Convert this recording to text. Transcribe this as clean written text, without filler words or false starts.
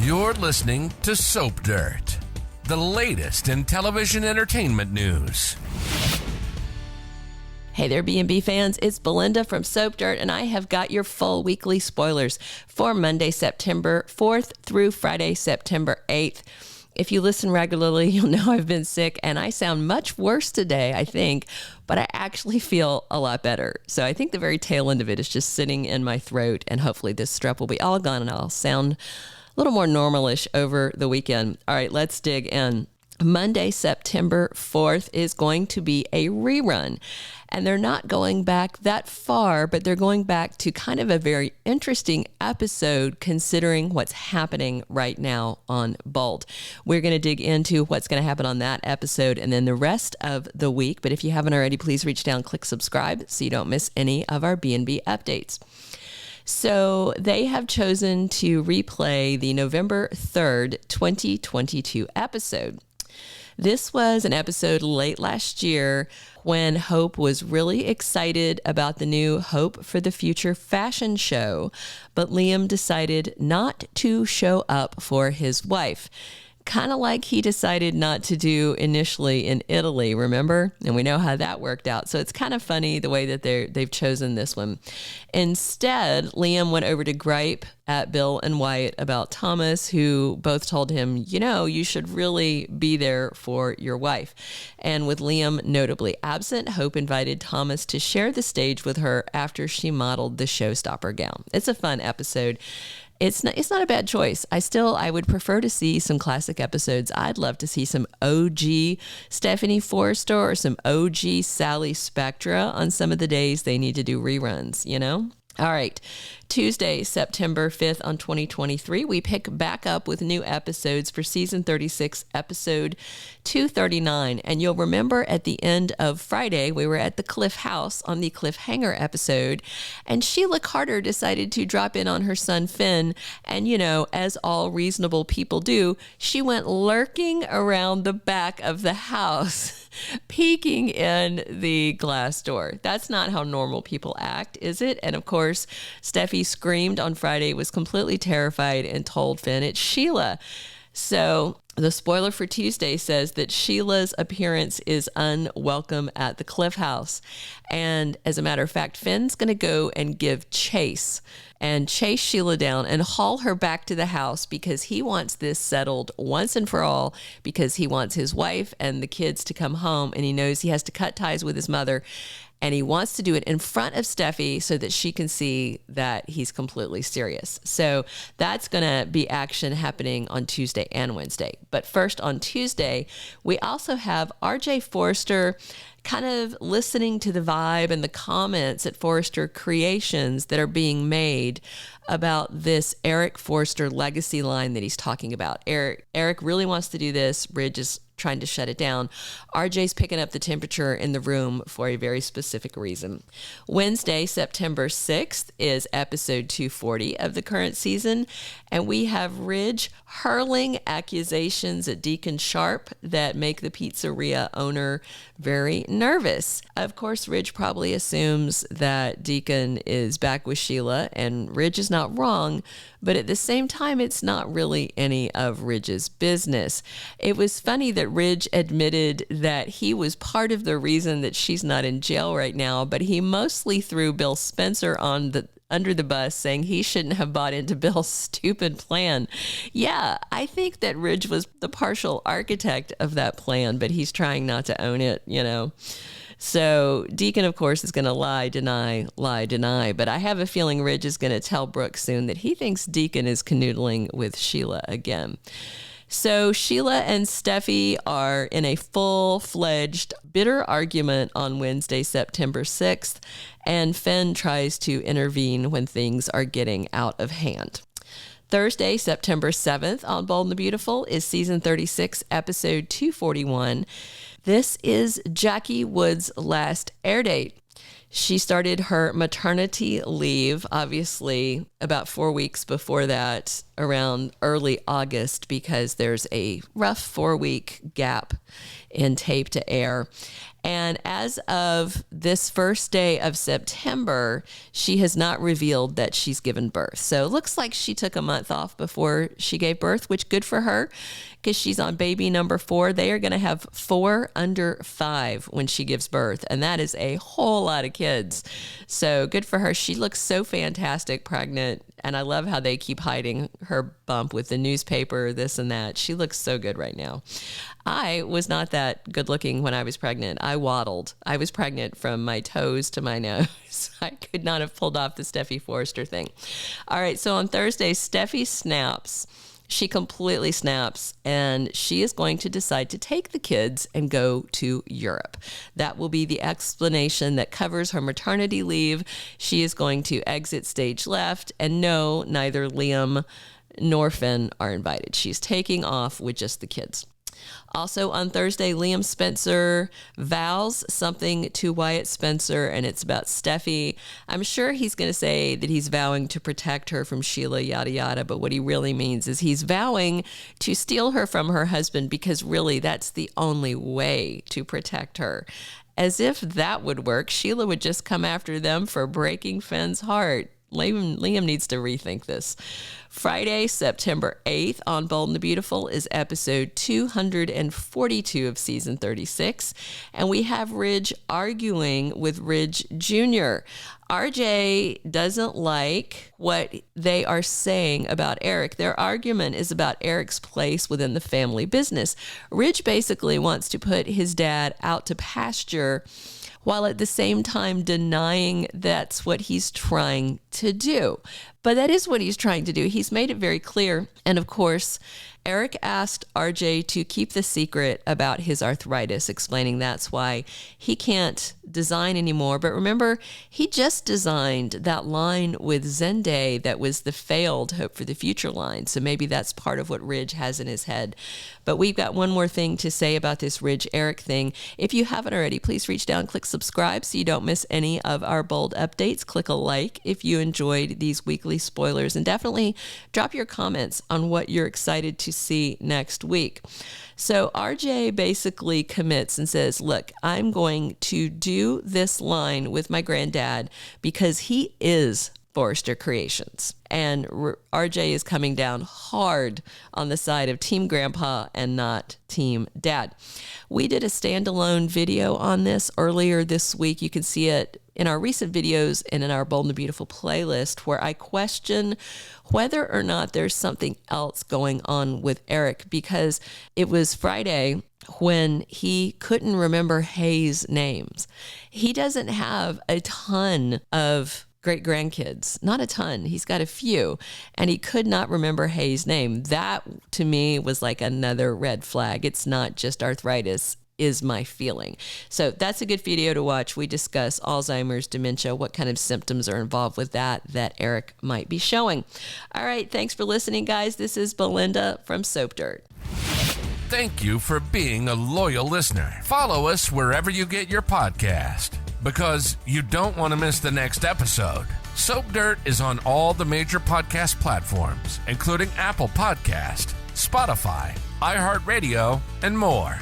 You're listening to Soap Dirt, the latest in television entertainment news. Hey there, B&B fans. It's Belinda from Soap Dirt, and I have got your full weekly spoilers for Monday, September 4th through Friday, September 8th. If you listen regularly, you'll know I've been sick, and I sound much worse today, I think, but I actually feel a lot better. So I think the very tail end of it is just sitting in my throat, and hopefully this strep will be all gone, and I'll sound a little more normalish over the weekend. All right, let's dig in. Monday, September 4th is going to be a rerun. And they're not going back that far, but they're going back to kind of a very interesting episode considering what's happening right now on Bold. We're going to dig into what's going to happen on that episode and then the rest of the week. But if you haven't already, please reach down, click subscribe so you don't miss any of our B&B updates. So they have chosen to replay the November 3rd, 2022 episode. This was an episode late last year when Hope was really excited about the new Hope for the Future fashion show, but Liam decided not to show up for his wife. Kind of like he decided not to do initially in Italy, remember? And we know how that worked out. So it's kind of funny the way that they've chosen this one. Instead, Liam went over to gripe at Bill and Wyatt about Thomas, who both told him, you should really be there for your wife. And with Liam notably absent, Hope invited Thomas to share the stage with her after she modeled the showstopper gown. It's a fun episode. It's not a bad choice. I would prefer to see some classic episodes. I'd love to see some OG Stephanie Forrester or some OG Sally Spectra on some of the days they need to do reruns, All right, Tuesday, September 5th on 2023, we pick back up with new episodes for season 36, episode 239. And you'll remember at the end of Friday, we were at the Cliff House on the Cliffhanger episode, and Sheila Carter decided to drop in on her son Finn. And, as all reasonable people do, she went lurking around the back of the house, peeking in the glass door. That's not how normal people act, is it? And of course, Steffi screamed on Friday, was completely terrified, and told Finn it's Sheila. So the spoiler for Tuesday says that Sheila's appearance is unwelcome at the Cliff House. And as a matter of fact, Finn's going to go and give chase and chase Sheila down and haul her back to the house because he wants this settled once and for all, because he wants his wife and the kids to come home, and he knows he has to cut ties with his mother. And he wants to do it in front of Steffi so that she can see that he's completely serious. So that's going to be action happening on Tuesday and Wednesday. But first on Tuesday, we also have RJ Forrester kind of listening to the vibe and the comments at Forrester Creations that are being made about this Eric Forrester legacy line that he's talking about. Eric really wants to do this. Ridge is trying to shut it down. RJ's picking up the temperature in the room for a very specific reason. Wednesday, September 6th is episode 240 of the current season, and we have Ridge hurling accusations at Deacon Sharpe that make the pizzeria owner very nervous. Of course, Ridge probably assumes that Deacon is back with Sheila, and Ridge is not wrong, but at the same time, it's not really any of Ridge's business. It was funny that Ridge admitted that he was part of the reason that she's not in jail right now, but he mostly threw Bill Spencer under the bus, saying he shouldn't have bought into Bill's stupid plan. Yeah, I think that Ridge was the partial architect of that plan, but he's trying not to own it, So Deacon, of course, is going to lie, deny, but I have a feeling Ridge is going to tell Brooke soon that he thinks Deacon is canoodling with Sheila again. So Sheila and Steffi are in a full-fledged bitter argument on Wednesday, September 6th, and Finn tries to intervene when things are getting out of hand. Thursday, September 7th on Bold and the Beautiful is season 36, episode 241. This is Jacqui Wood's last airdate. She started her maternity leave, obviously, about 4 weeks before that, around early August, because there's a rough 4-week gap in tape to air. And as of this first day of September, she has not revealed that she's given birth. So it looks like she took a month off before she gave birth, which good for her because she's on baby number 4. They are going to have 4 under 5 when she gives birth. And that is a whole lot of kids. So good for her. She looks so fantastic pregnant. And I love how they keep hiding her bump with the newspaper, this and that. She looks so good right now. I was not that good looking when I was pregnant. I waddled. I was pregnant from my toes to my nose. I could not have pulled off the Steffy Forrester thing. All right, so on Thursday, Steffy snaps. She completely snaps, and she is going to decide to take the kids and go to Europe. That will be the explanation that covers her maternity leave. She is going to exit stage left, and no, neither Liam nor Finn are invited. She's taking off with just the kids. Also on Thursday, Liam Spencer vows something to Wyatt Spencer, and it's about Steffy. I'm sure he's going to say that he's vowing to protect her from Sheila, yada, yada, but what he really means is he's vowing to steal her from her husband because really that's the only way to protect her. As if that would work, Sheila would just come after them for breaking Finn's heart. Liam needs to rethink this. Friday, September 8th on Bold and the Beautiful is episode 242 of season 36. And we have Ridge arguing with Ridge Jr. RJ doesn't like what they are saying about Eric. Their argument is about Eric's place within the family business. Ridge basically wants to put his dad out to pasture while at the same time denying that's what he's trying to do. But that is what he's trying to do. He's made it very clear. And of course, Eric asked RJ to keep the secret about his arthritis, explaining that's why he can't design anymore. But remember, he just designed that line with Zende that was the failed Hope for the Future line. So maybe that's part of what Ridge has in his head. But we've got one more thing to say about this Ridge-Eric thing. If you haven't already, please reach down, click subscribe so you don't miss any of our bold updates. Click a like if you enjoyed these weekly spoilers, and definitely drop your comments on what you're excited to see next week. So RJ basically commits and says, look, I'm going to do this line with my granddad because he is Forrester Creations. And RJ is coming down hard on the side of Team Grandpa and not Team Dad. We did a standalone video on this earlier this week. You can see it in our recent videos and in our Bold and the Beautiful playlist, where I question whether or not there's something else going on with Eric, because it was Friday when he couldn't remember Hayes' names. He doesn't have a ton of great-grandkids, not a ton. He's got a few, and he could not remember Hayes' name. That, to me, was like another red flag. It's not just arthritis, is my feeling. So that's a good video to watch. We discuss Alzheimer's, dementia, what kind of symptoms are involved with that Eric might be showing. All right, thanks for listening, guys. This is Belinda from Soap Dirt. Thank you for being a loyal listener. Follow us wherever you get your podcast, because you don't want to miss the next episode. Soap Dirt is on all the major podcast platforms, including Apple Podcast, Spotify, iHeartRadio, and more.